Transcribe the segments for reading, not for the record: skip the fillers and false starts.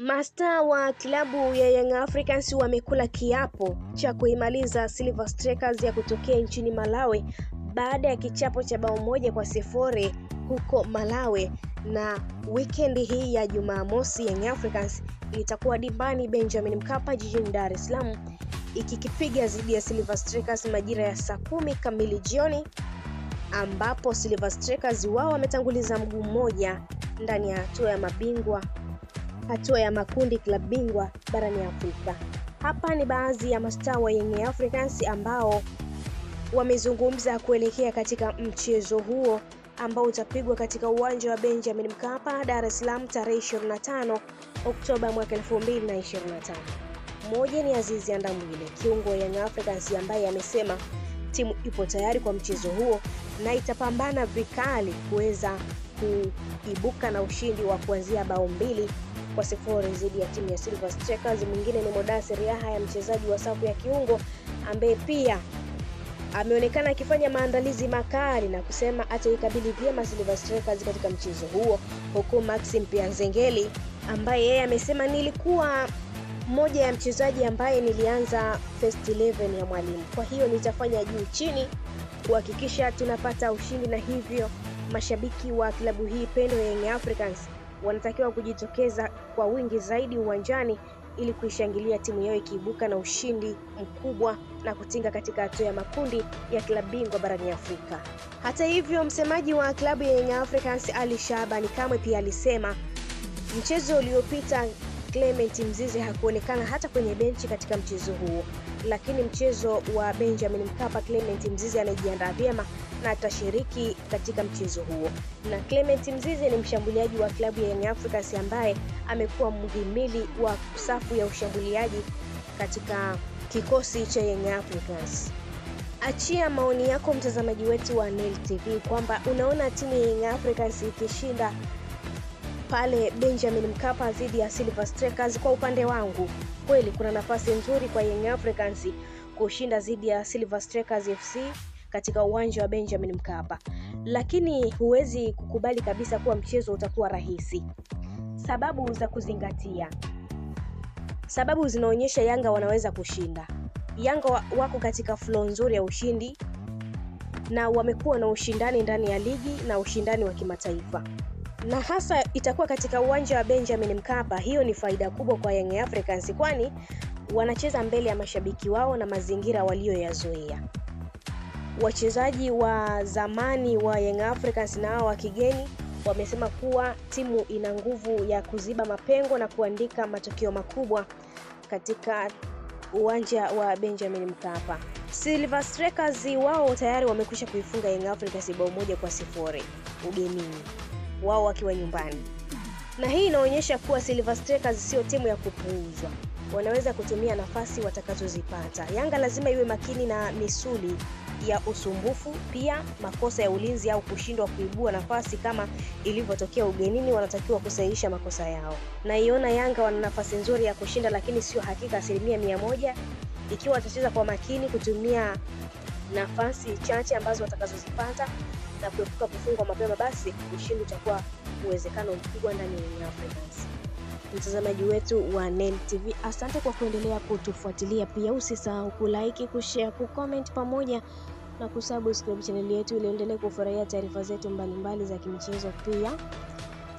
Mastaa wa klabu ya Young Africans wamekula kiapo cha kuimaliza Silver Strikers ya kutokea nchini Malawi baada ya kichapo cha bao 1-0 huko Malawi, na weekend hii ya Jumamosi Young Africans itakuwa dimbani Benjamin Mkapa jijini Dar es Salaam ikikipiga dhidi ya Silver Strikers majira ya saa 10 kamili jioni, ambapo Silver Strikers wao wametanguliza mguu mmoja ndani ya hatua ya makundi klabu bingwa barani Afrika. Hapa ni baadhi ya mastaa wa Young Africans ambao wamezungumza kuelekea katika mchezo huo ambao utapigwa katika uwanja wa Benjamin Mkapa Dar es Salaam tarehe 25 Oktoba mwaka 2025. Mmoja ni Azizi Andamwile, kiungo wa Young Africans, ambaye amesema timu ipo tayari kwa mchezo huo na itapambana vikali kuweza kuibuka na ushindi wa kuanzia bao 2-0 dhidi ya timu ya Silver Strikers. Mwingine ni Modasir Yahya, mchezaji wa safu ya kiungo, ambaye pia ameonekana akifanya maandalizi makali na kusema ataikabili vyema Silver Strikers katika mchezo huo, huku Maxim Pianzengeli ambaye yeye amesema nilikuwa mmoja ya mchezaji ambaye nilianza first 11 ya mwalimu, kwa hiyo nitafanya juu chini kuhakikisha tunapata ushindi, na hivyo mashabiki wa klabu hii pendo ya Young Africans wanatakiwa kujitokeza kwa wingi zaidi uwanjani ili kuishangilia timu yao ikiibuka na ushindi mkubwa na kutinga katika hatua ya makundi ya klabu bingwa barani Afrika. Hata hivyo, msemaji wa klabu ya Young Africans Ali Shabani Kamwe pia alisema mchezo uliopita Clement Mzize hakuonekana hata kwenye benchi katika mchezo huo, lakini mchezo wa Benjamin Mkapa Clement Mzize anajiandaa vyema na atashiriki katika mchezo huo. Na Clement Mzize ni mshambuliaji wa klabu ya Young Africans ambaye amekuwa mhimili wa safu ya ushambuliaji katika kikosi cha Young Africans. Achia maoni yako mtazamaji wetu wa Nel TV kwamba unaona timu ya Young Africans ikishinda pale Benjamin Mkapa dhidi ya Silver Strikers. Kwa upande wangu, kweli kuna nafasi nzuri kwa Young Africans kushinda dhidi ya Silver Strikers FC katika uwanja wa Benjamin Mkapa, lakini huwezi kukubali kabisa kuwa mchezo utakuwa rahisi. Sababu za kuzingatia. Sababu zinaonyesha Yanga wanaweza kushinda. Yanga wako katika flow nzuri ya ushindi na wamekuwa na ushindani ndani ya ligi na ushindani wa kimataifa, na hasa itakuwa katika uwanja wa Benjamin Mkapa. Hiyo ni faida kubwa kwa Young Africans, kwani wanacheza mbele ya mashabiki wao na mazingira walioyazoea. Wachezaji wa zamani wa Young Africans na wa kigeni wamesema kuwa timu ina nguvu ya kuziba mapengo na kuandika matokeo makubwa katika uwanja wa Benjamin Mkapa. Silver Strikers wao tayari wamekwisha kuifunga Young Africans bao 1-0 ugenini, wao wakiwa nyumbani. Na hii inaonyesha kuwa Silver Strikers sio timu ya kupuuzwa. Wanaweza kutumia nafasi watakazozipata. Yanga lazima iwe makini na misuli ya usumbufu, pia makosa ya ulinzi au kushindwa kuibua nafasi kama ilivyotokea ugenini. Wanatakiwa kusahihisha makosa yao. Na iona Yanga wana nafasi nzuri ya kushinda, lakini sio hakika 100%. Ikiwa watacheza kwa makini, kutumia nafasi chache ambazo watakazozipata na kuepuka kufungwa mapema, basi ushindi utakuwa uwezekano mkubwa ndani ya Young Africans. Mtazamaji wetu wa Nel TV, asante kwa kuendelea kutufuatilia. Pia usisahau kulike, kushare, kucomment pamoja na kusubscribe channel yetu ili endelee kufurahia taarifa zetu mbalimbali za kimichezo. Pia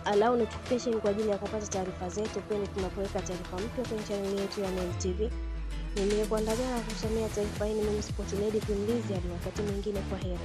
allow notification kwa ajili ya kupata taarifa zetu pindi tunapoweka taarifa mpya kwenye channel yetu ya Nel TV. Nimekuandalia na kusomea taarifa hii mimi Sport Lady Kundizi. Hadi wakati mwingine, kwa heri.